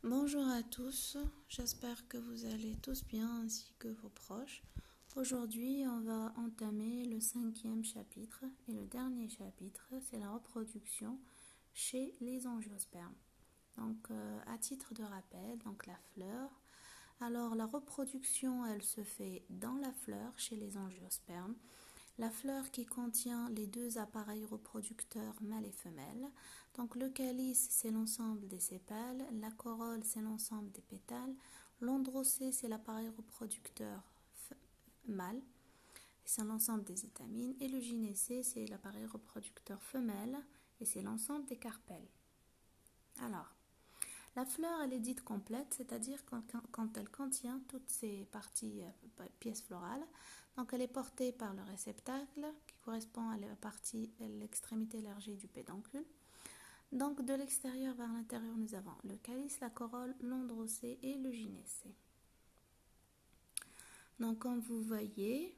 Bonjour à tous, j'espère que vous allez tous bien ainsi que vos proches. Aujourd'hui, on va entamer le 5e chapitre et le dernier chapitre, c'est la reproduction chez les angiospermes. Donc, à titre de rappel, donc la fleur. Alors, la reproduction, elle se fait dans la fleur chez les angiospermes. La fleur qui contient les deux appareils reproducteurs mâle et femelle. Donc le calice, c'est l'ensemble des sépales, la corolle, c'est l'ensemble des pétales, l'androcée, c'est l'appareil reproducteur mâle, c'est l'ensemble des étamines, et le gynécée, c'est l'appareil reproducteur femelle, et c'est l'ensemble des carpelles. Alors, la fleur, elle est dite complète, c'est-à-dire quand elle contient toutes ces parties, pièces florales. Donc, elle est portée par le réceptacle, qui correspond à l'extrémité élargie du pédoncule. Donc, de l'extérieur vers l'intérieur, nous avons le calice, la corolle, l'androcée et le gynécée. Donc, comme vous voyez,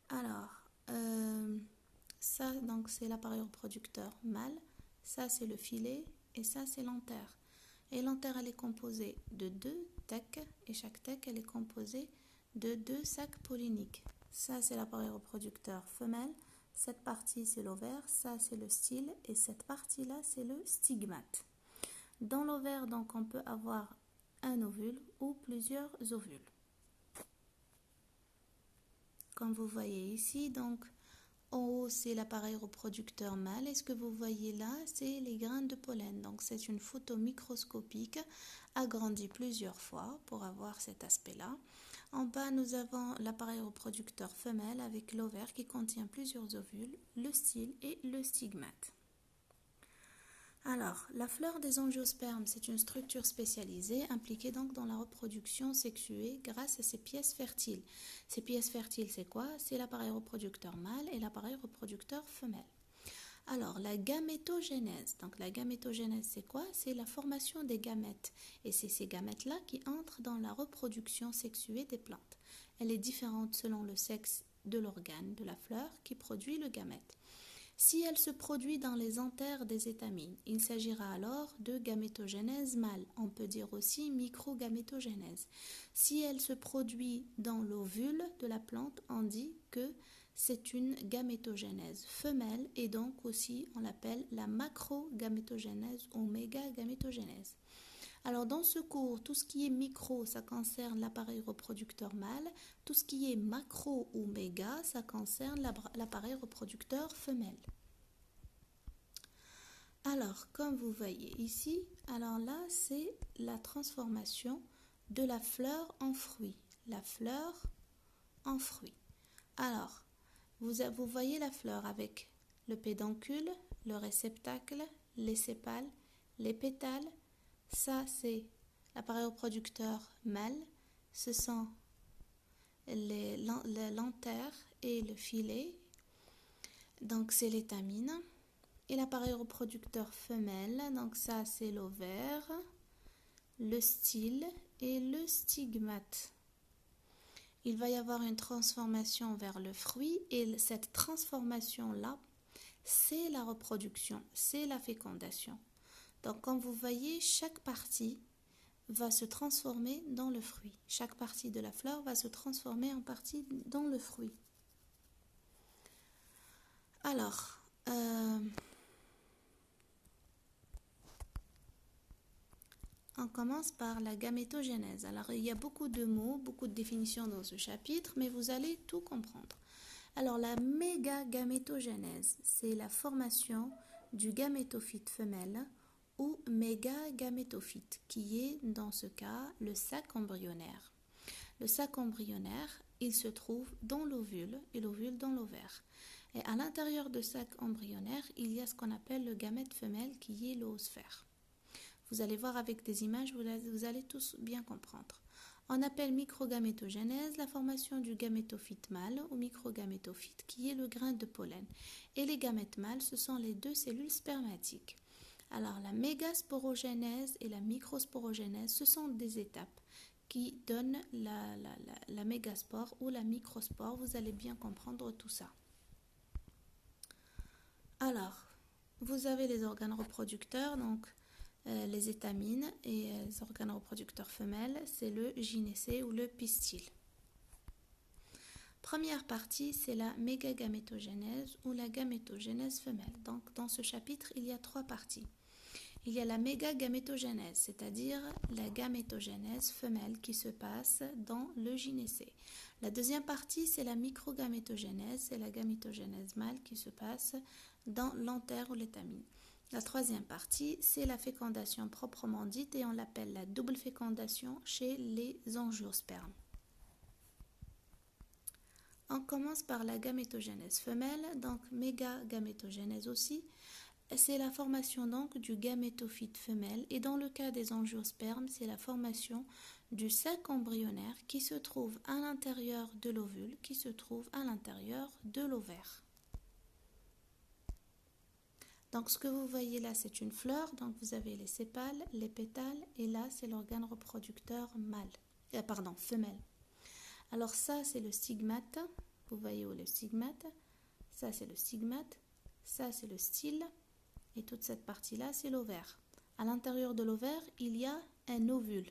alors, ça, donc, c'est l'appareil reproducteur mâle, ça, c'est le filet, et ça, c'est l'antère. Et l'antère, elle est composée de 2 tecs, et chaque tec, elle est composée de 2 sacs polliniques. Ça, c'est l'appareil reproducteur femelle. Cette partie, c'est l'ovaire, ça, c'est le style, et cette partie-là, c'est le stigmate. Dans l'ovaire, donc, on peut avoir un ovule ou plusieurs ovules. Comme vous voyez ici, donc, en haut, c'est l'appareil reproducteur mâle. Et ce que vous voyez là, c'est les grains de pollen. Donc, c'est une photo microscopique agrandie plusieurs fois pour avoir cet aspect-là. En bas, nous avons l'appareil reproducteur femelle avec l'ovaire qui contient plusieurs ovules, le style et le stigmate. Alors, la fleur des angiospermes, c'est une structure spécialisée impliquée donc dans la reproduction sexuée grâce à ses pièces fertiles. Ces pièces fertiles, c'est quoi? C'est l'appareil reproducteur mâle et l'appareil reproducteur femelle. Alors, la gamétogénèse. Donc, la gamétogénèse, c'est quoi? C'est la formation des gamètes. Et c'est ces gamètes-là qui entrent dans la reproduction sexuée des plantes. Elle est différente selon le sexe de l'organe de la fleur qui produit le gamète. Si elle se produit dans les anthères des étamines, il s'agira alors de gamétogénèse mâle. On peut dire aussi microgamétogénèse. Si elle se produit dans l'ovule de la plante, on dit que c'est une gamétogénèse femelle et donc aussi on l'appelle la macrogamétogénèse ou mégagamétogénèse. Alors dans ce cours, tout ce qui est micro, ça concerne l'appareil reproducteur mâle. Tout ce qui est macro ou méga, ça concerne l'appareil reproducteur femelle. Alors, comme vous voyez ici, alors là, c'est la transformation de la fleur en fruit. La fleur en fruit. Alors, vous voyez la fleur avec le pédoncule, le réceptacle, les sépales, les pétales. Ça, c'est l'appareil reproducteur mâle. Ce sont l'antère et le filet. Donc, c'est l'étamine. Et l'appareil reproducteur femelle, donc ça, c'est l'ovaire, le style et le stigmate. Il va y avoir une transformation vers le fruit et cette transformation-là, c'est la reproduction, c'est la fécondation. Donc, comme vous voyez, chaque partie va se transformer dans le fruit. Chaque partie de la fleur va se transformer en partie dans le fruit. Alors, on commence par la gamétogénèse. Alors, il y a beaucoup de mots, beaucoup de définitions dans ce chapitre, mais vous allez tout comprendre. Alors, la mégagamétogénèse, c'est la formation du gamétophyte femelle ou mégagamétophyte, qui est, dans ce cas, le sac embryonnaire. Le sac embryonnaire, il se trouve dans l'ovule et l'ovule dans l'ovaire. Et à l'intérieur de sac embryonnaire, il y a ce qu'on appelle le gamète femelle, qui est l'oosphère. Vous allez voir avec des images, vous allez tous bien comprendre. On appelle microgamétogénèse la formation du gamétophyte mâle ou microgamétophyte qui est le grain de pollen. Et les gamètes mâles, ce sont les 2 cellules spermatiques. Alors la mégasporogénèse et la microsporogénèse, ce sont des étapes qui donnent la mégaspore ou la microspore. Vous allez bien comprendre tout ça. Alors, vous avez les organes reproducteurs, donc les étamines, et les organes reproducteurs femelles, c'est le gynécée ou le pistil. Première partie, c'est la mégagamétogénèse ou la gamétogénèse femelle. Donc, dans ce chapitre, il y a 3 parties. Il y a la mégagamétogénèse, c'est-à-dire la gamétogénèse femelle qui se passe dans le gynécée. La deuxième partie, c'est la microgamétogénèse, c'est la gamétogénèse mâle qui se passe dans l'antère ou l'étamine. La troisième partie, c'est la fécondation proprement dite et on l'appelle la double fécondation chez les angiospermes. On commence par la gamétogénèse femelle, donc mégagamétogénèse aussi. C'est la formation donc du gamétophyte femelle et dans le cas des angiospermes, c'est la formation du sac embryonnaire qui se trouve à l'intérieur de l'ovule, qui se trouve à l'intérieur de l'ovaire. Donc ce que vous voyez là, c'est une fleur, donc vous avez les sépales, les pétales et là c'est l'organe reproducteur mâle, femelle. Alors ça c'est le stigmate, vous voyez où est le stigmate, ça c'est le stigmate, ça c'est le style. Et toute cette partie-là, c'est l'ovaire. À l'intérieur de l'ovaire, il y a un ovule.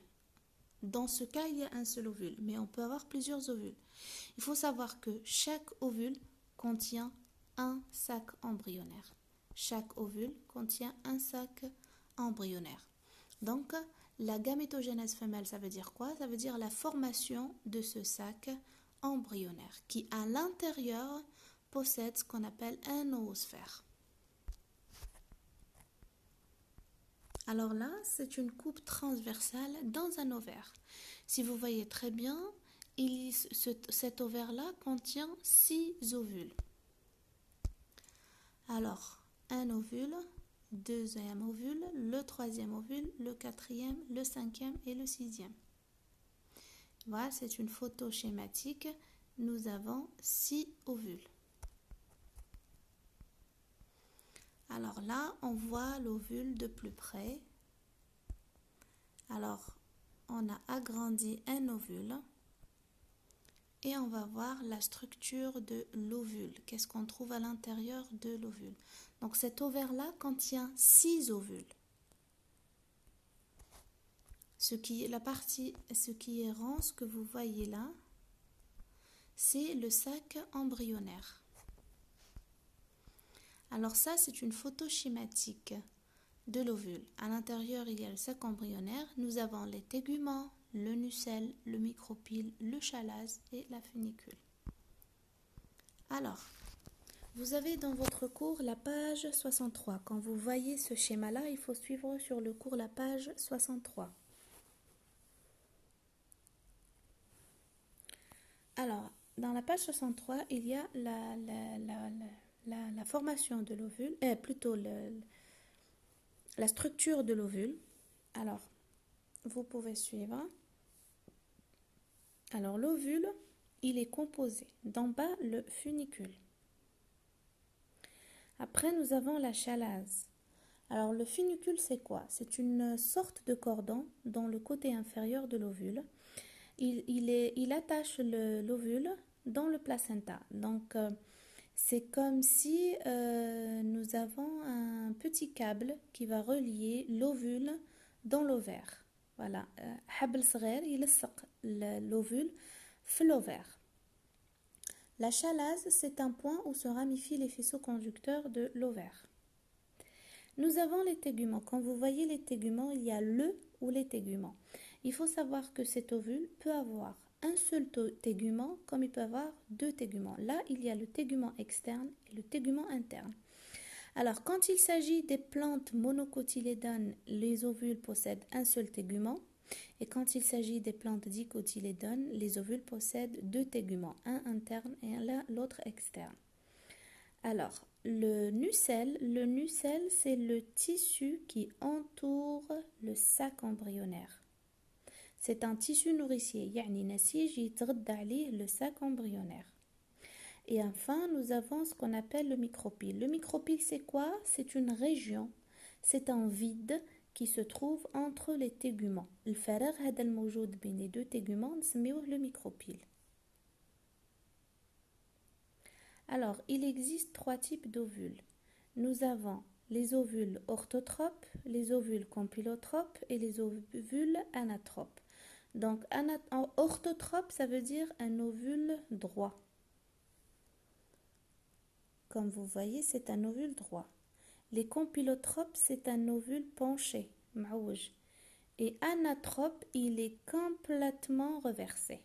Dans ce cas, il y a un seul ovule, mais on peut avoir plusieurs ovules. Il faut savoir que chaque ovule contient un sac embryonnaire. Chaque ovule contient un sac embryonnaire. Donc, la gamétogénèse femelle, ça veut dire quoi? Ça veut dire la formation de ce sac embryonnaire qui, à l'intérieur, possède ce qu'on appelle un noosphère. Alors là, c'est une coupe transversale dans un ovaire. Si vous voyez très bien, cet ovaire-là contient 6 ovules. Alors, un ovule, deuxième ovule, le troisième ovule, le quatrième, le cinquième et le sixième. Voilà, c'est une photo schématique. Nous avons 6 ovules. Alors là, on voit l'ovule de plus près. Alors, on a agrandi un ovule et on va voir la structure de l'ovule. Qu'est-ce qu'on trouve à l'intérieur de l'ovule? Donc cet ovaire-là contient 6 ovules. Ce qui est rond, ce que vous voyez là, c'est le sac embryonnaire. Alors ça, c'est une photo schématique de l'ovule. À l'intérieur, il y a le sac embryonnaire. Nous avons les téguments, le nucelle, le micropyle, le chalaze et la funicule. Alors, vous avez dans votre cours la page 63. Quand vous voyez ce schéma-là, il faut suivre sur le cours la page 63. Alors, dans la page 63, il y a la formation de l'ovule, plutôt la structure de l'ovule. Alors, vous pouvez suivre. Alors, l'ovule, il est composé d'en bas le funicule. Après, nous avons la chalaze. Alors, le funicule, c'est quoi? C'est une sorte de cordon dans le côté inférieur de l'ovule. Il attache l'ovule dans le placenta. Donc, c'est comme si nous avons un petit câble qui va relier l'ovule dans l'ovaire. Voilà. حبل صغير يلصق l'ovule في l'ovaire. La chalaze, c'est un point où se ramifient les faisceaux conducteurs de l'ovaire. Nous avons les téguments. Quand vous voyez les téguments, il y a le ou les téguments. Il faut savoir que cet ovule peut avoir un seul tégument comme il peut avoir 2 téguments. Là, il y a le tégument externe et le tégument interne. Alors, quand il s'agit des plantes monocotylédones, les ovules possèdent un seul tégument. Et quand il s'agit des plantes dicotylédones, les ovules possèdent 2 téguments, un interne et l'autre externe. Alors, le nucelle, c'est le tissu qui entoure le sac embryonnaire. C'est un tissu nourricier, يعني نسيج يتغذى عليه le sac embryonnaire. Et enfin, nous avons ce qu'on appelle le micropyle. Le micropyle, c'est quoi? C'est une région, c'est un vide qui se trouve entre les téguments. الفراغ هذا الموجود بين les 2 téguments نسميوه le micropyle. Alors, il existe 3 types d'ovules. Nous avons les ovules orthotropes, les ovules compylotropes et les ovules anatropes. Donc, orthotrope, ça veut dire un ovule droit. Comme vous voyez, c'est un ovule droit. Les compylotropes, c'est un ovule penché, maouj. Et anatrope, il est complètement reversé.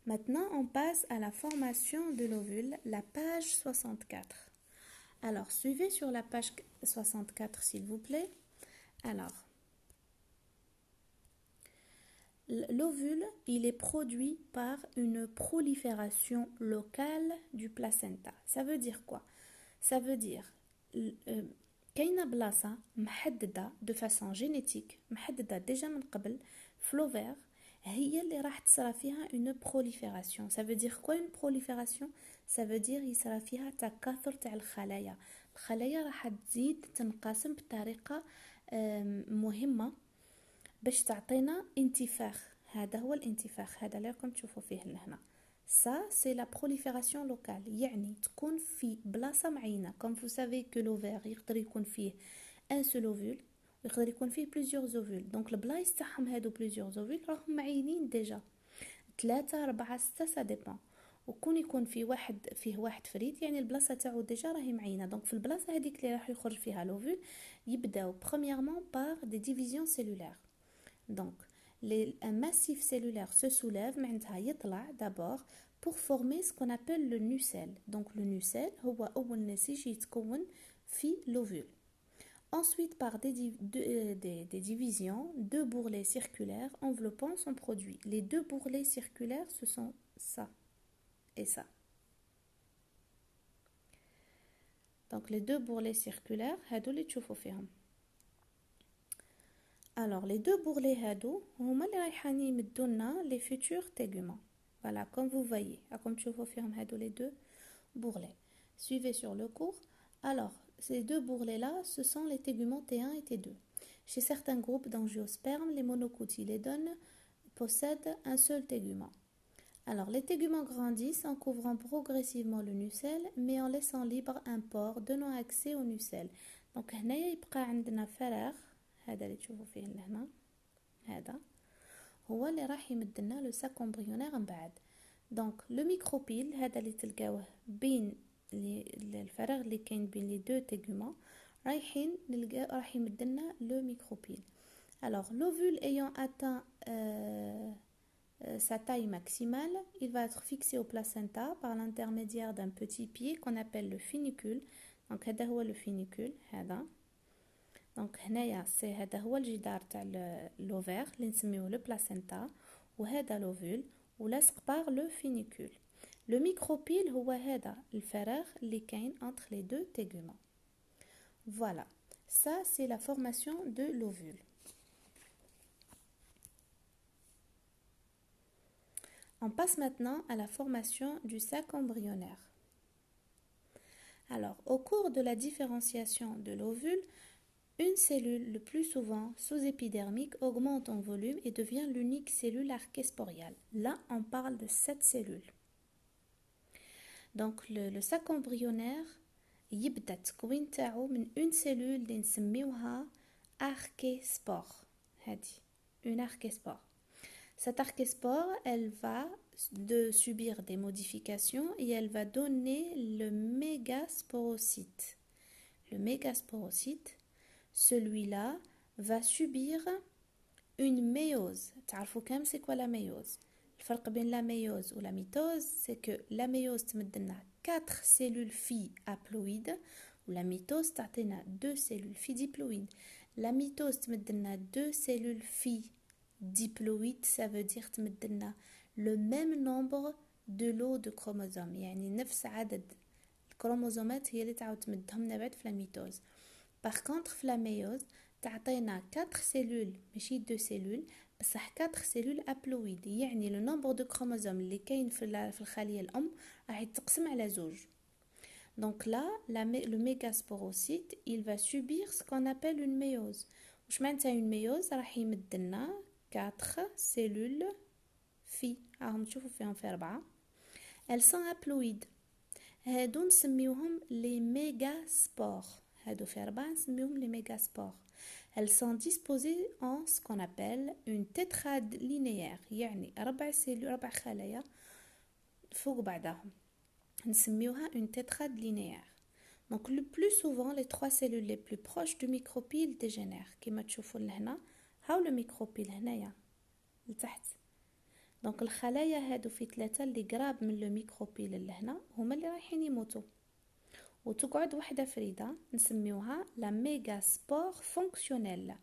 Maintenant, on passe à la formation de l'ovule, la page 64. Alors, suivez sur la page 64, s'il vous plaît. Alors, l'ovule, il est produit par une prolifération locale du placenta. Ça veut dire quoi? Ça veut dire كاينه بلاصه محدده de façon génétique محدده déjà من قبل في l'ovaire هي اللي راح تصرى فيها une prolifération. Ça veut dire quoi une prolifération? Ça veut dire يصرى فيها تكاثر تاع الخلايا. الخلايا راح تزيد تنقسم بطريقه مهمه باش تعطينا انتفاخ. هذا هو الانتفاخ، هذا اللي راكم تشوفوا فيه هنا. Ça, c'est la prolifération locale. يعني تكون في بلاصة معينة. Comme vous savez que l'ovaire يقدر يكون فيه un seul ovule ويقدر يكون فيه plusieurs ovules. Donc البلايص تاعهم هادو plusieurs ovules راهم معينين ديجا. 3 4 6 ça dépend. وكون يكون فيه واحد فريد يعني البلاصة تاعو ديجا راهي معينة. Donc في البلاصة هذيك اللي راح يخرج فيها l'ovule يبداو premièrement par des divisions cellulaires. Donc un massif cellulaire se soulève معناتها يطلع d'abord pour former ce qu'on appelle le nucelle. Donc le nucelle هو أول نسيج يتكون في l'ovule. Ensuite par des divisions, 2 bourrelets circulaires enveloppant son produit. Les 2 bourrelets circulaires, ce sont ça et ça. Donc les 2 bourrelets circulaires هادو اللي تشوفوا فيهم. Alors, les 2 bourrelets هادو هما اللي رايحين يمدوا لنا les futurs téguments. Voilà, comme vous voyez, comme تشوفوا فيهم هادو les 2 bourrelets. Suivez sur le cours. Alors, ces 2 bourrelets-là, ce sont les téguments T1 et T2. Chez certains groupes d'angiospermes, les monocotylédones possèdent un seul tégument. Alors, les téguments grandissent en couvrant progressivement le nucelle, mais en laissant libre un pore donnant accès au nucelle. Donc, هنايا يبقى عندنا فراغ. هذا اللي تشوفوا فيه لهنا هذا هو اللي راح يمد لنا لو ساك امبريونير من بعد. دونك لو ميكروبيل هذا اللي تلقاوه بين الفراغ اللي كاين بين لي دو تيغومون راح يمد لنا لو ميكروبيل. alors l'ovule ayant atteint sa taille maximale, il va être fixé au placenta par l'intermédiaire d'un petit pied qu'on appelle le funicule. donc هذا هو le funicule هذا. دونك هنايا سي هذا هو الجدار تاع لوفير اللي نسميوه لو بلاسينتا وهذا لوفول ولاصق باغ لو فينيكول. لو ميكروبيل هو هذا الفراغ اللي كاين entre les deux téguments. Voilà, ça c'est la formation de l'ovule. On passe maintenant à la formation du sac embryonnaire. Alors, au cours de la différenciation de l'ovule, une cellule, le plus souvent sous-épidermique, augmente en volume et devient l'unique cellule archésporiale. Là, on parle de cette cellule. Donc, le sac embryonnaire, يبدأ التكوين تاعو من une cellule اللي نسميوها archéspore. هذه une archéspore. Cette archéspore, elle va subir des modifications et elle va donner le mégasporocyte. Le mégasporocyte, celui-là va subir une méiose. تعرفوا كم c'est quoi la méiose? الفرق بين la méiose ou la mitose, c'est que la méiose تمد لنا 4 cellules filles haploïdes ou la mitose تعطينا 2 cellules filles diploïdes. La mitose تمد لنا 2 cellules filles diploïdes, ça veut dire تمد لنا le même nombre de lots de chromosomes. يعني نفس عدد الكروموزومات هي اللي تعاود تمدهم لنا بعد في la mitose. Par contre, في la méiose تعطينا 4 cellules ماشي 2 cellules بصح 4 cellules haploïdes. يعني le nombre de chromosomes اللي كاين في الخلية الأم راح يتقسم على 2. Donc là, le mégasporocyte, il va subir ce qu'on appelle une méiose. واش معناتها une méiose؟ راح يمد لنا 4 cellules filles. راهم تشوفوا فيهم في 4. Elles sont haploïdes. هادو نسميوهم لي mégaspores. هادو في 4 نسميوهم لي mégaspores. Elles sont disposées en ce qu'on appelle une tétrade linéaire, يعني 4 خلايا فوق بعضهم نسميوها une tétrade linéaire. Donc le plus souvent les 3 cellules les plus proches du micropyle dégénèrent. كما تشوفوا لهنا هاو الميكروبيل هنايا لتحت. دونك الخلايا هادو في 3 اللي قراب من لو ميكروبيل لهنا هما اللي رايحين يموتوا، وتقعد وحده فريده نسميوها لا ميغا سبور فونكسيونيل.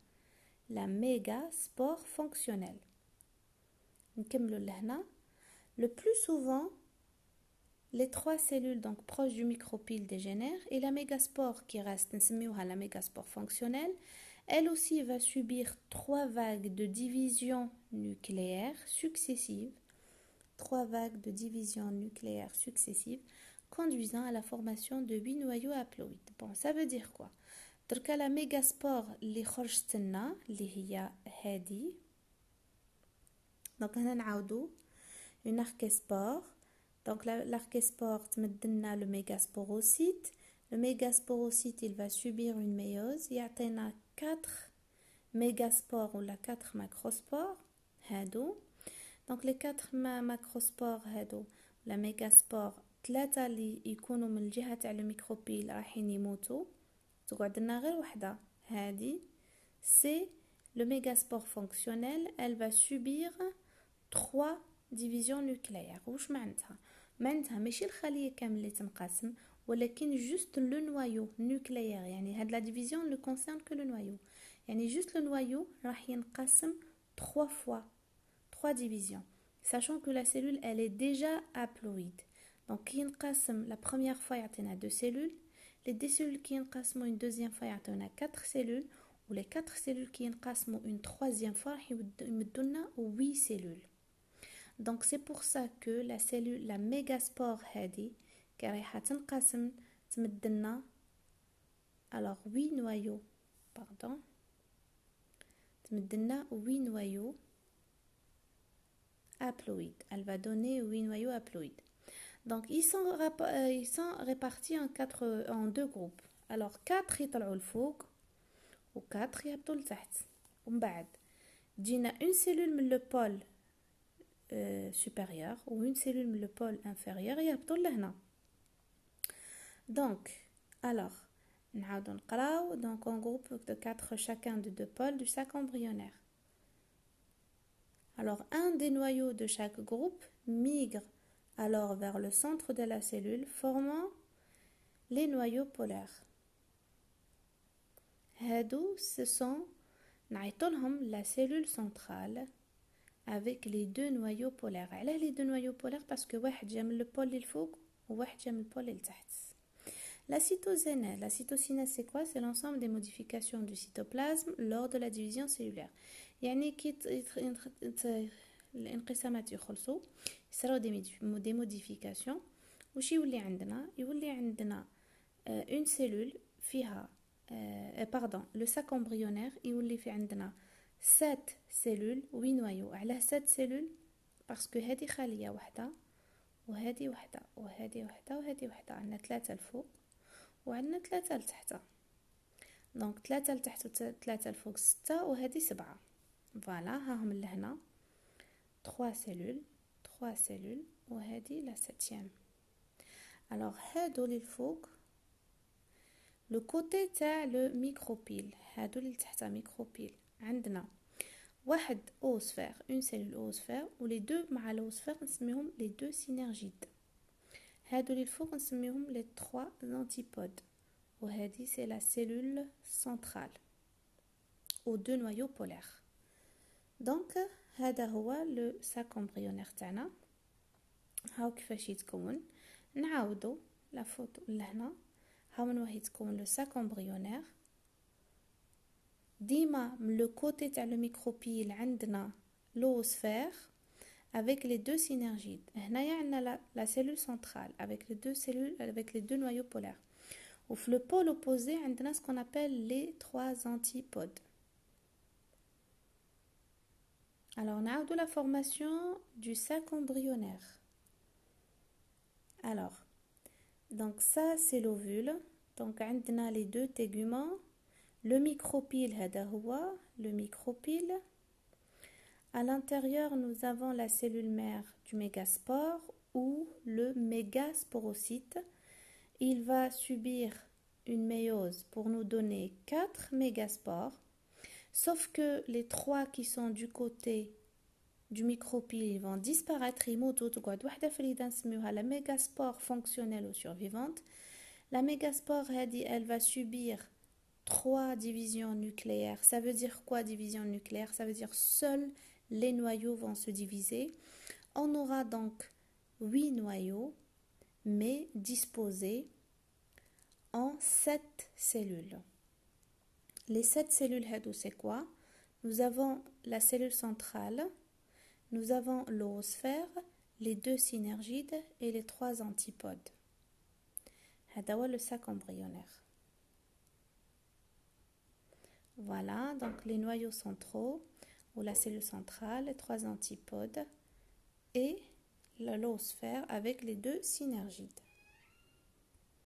لا ميغا سبور فونكسيونيل. نكملوا لهنا. Le plus souvent les 3 cellules donc proches du micropyle dégénèrent et la mégaspore qui reste نسميوها la mégaspore fonctionnelle. Elle aussi va subir 3 vagues de division nucléaire successives. 3 vagues de division nucléaire successives conduisant à la formation de 8 noyaux haploïdes. Bon, ça veut dire quoi? دركا la mégaspore اللي خرجت لنا اللي هي هذه. دونك هنا نعاودو une archéspore. Donc l'archéspore تمد لنا le mégasporocyte. Le mégasporocyte il va subir une méiose يعطينا 4 mégaspores ou la 4 macrospores هادو. Donc les 4 macrospores هادو la mégaspore 3 اللي يكونوا من الجهة تاع الميكروبيل رايحين يموتوا، تقعد لنا غير وحده هادي. C'est le mégaspore fonctionnel. Elle va subir 3 divisions nucléaires. واش معناتها؟ معناتها ماشي الخلية كامل اللي تنقسم، ولكن juste le noyau nucléaire. يعني هاد la division ne concerne que le noyau. يعني juste le noyau راح ينقسم 3 fois 3 divisions, sachant que la cellule elle est déjà haploïde. Donc qui ينقسم la première fois يعطينا 2 cellules, les 2 cellules qui ينقسموا une deuxième fois يعطينا 4 cellules, ou les 4 cellules qui ينقسموا une troisième fois راح يمدونا 8 cellules. Donc c'est pour ça que la cellule la mégaspore هذه كي رايحه تنقسم تمدلنا alors 8 noyaux pardon تمدلنا 8 noyaux haploïdes. Elle va donner 8 noyaux haploïdes. Donc ils sont répartis en 2 groupes. Alors 4 يطلعوا لفوق و 4 يهبطوا لتحت. ومن بعد تجينا une cellule من le pôle supérieur ou une cellule من le pôle inférieur يهبطوا لهنا. Donc alors نعاودو نقراو. Donc en groupe de 4 chacun de 2 pôles du sac embryonnaire. Alors un des noyaux de chaque groupe migre alors vers le centre de la cellule, formant les noyaux polaires. هادو ce sont نعيطولهم la cellule centrale avec les 2 noyaux polaires. علاه les 2 noyaux polaires parce que واحد جا من le pôle الفوق وواحد جا من le pôle التحت. La cytokinèse c'est quoi? C'est l'ensemble des modifications du cytoplasme lors de la division cellulaire. يعني كي الانقسامات يخلصوا يصراو دي موديفيكاسيون. وش يولي عندنا؟ يولي عندنا une cellule فيها pardon le sac embryonnaire يولي في عندنا 7 cellules 8 noyaux. علاه 7 cellules parce que هذه خلية واحدة وهذه واحدة وهذه واحدة وهذه واحدة. عندنا 3 الفوق وعندنا 3 لتحت. دونك 3 لتحت و 3 الفوق 6 وهذه 7. فوالا ها هم لهنا 3 cellules وهذه la 7e. alors هادو اللي الفوق لو كوتي تاع لو ميكروبيل. هادو اللي تحت ميكروبيل عندنا واحد اوسفير اون سيلول اوسفير ولي دو مع الاوسفير نسميهم لي دو سينرجيد. هادو اللي الفوق نسميهم لي 3 انتيبود. وهذه سي لا سيلول سنترال او دو نويو بولار. دونك هذا هو لو ساك امبريونير تاعنا. هاو كيفاش يتكون. نعاودو لا فوتو لهنا. هاو من وين يتكون لو ساك امبريونير. ديما من لو كوتي تاع لو ميكروبيل عندنا لوسفير avec les 2 synergides. هنايا عندنا la cellule centrale avec les 2 cellules avec les 2 noyaux polaires. Ou le pôle opposé عندنا ce qu'on appelle les 3 antipodes. Alors on a de la formation du sac embryonnaire. Alors Donc ça c'est l'ovule. Donc on a les deux téguments. Le micropyle, le micropyle. À l'intérieur, nous avons la cellule mère du mégaspore ou le mégasporocyte. Il va subir une méiose pour nous donner 4 mégaspores. Sauf que les 3 qui sont du côté du micropyle vont disparaître. La mégaspore fonctionnelle ou survivante. La mégaspore, elle va subir 3 divisions nucléaires. Ça veut dire quoi, division nucléaire? Ça veut dire seuls les noyaux vont se diviser. On aura donc 8 noyaux, mais disposés en 7 cellules. Les 7 cellules, c'est quoi? Nous avons la cellule centrale, nous avons l'oosphère, les 2 synergides et les 3 antipodes. C'est le sac embryonnaire. Voilà, donc les noyaux centraux, ou la cellule centrale, les 3 antipodes et l'oosphère avec les 2 synergides.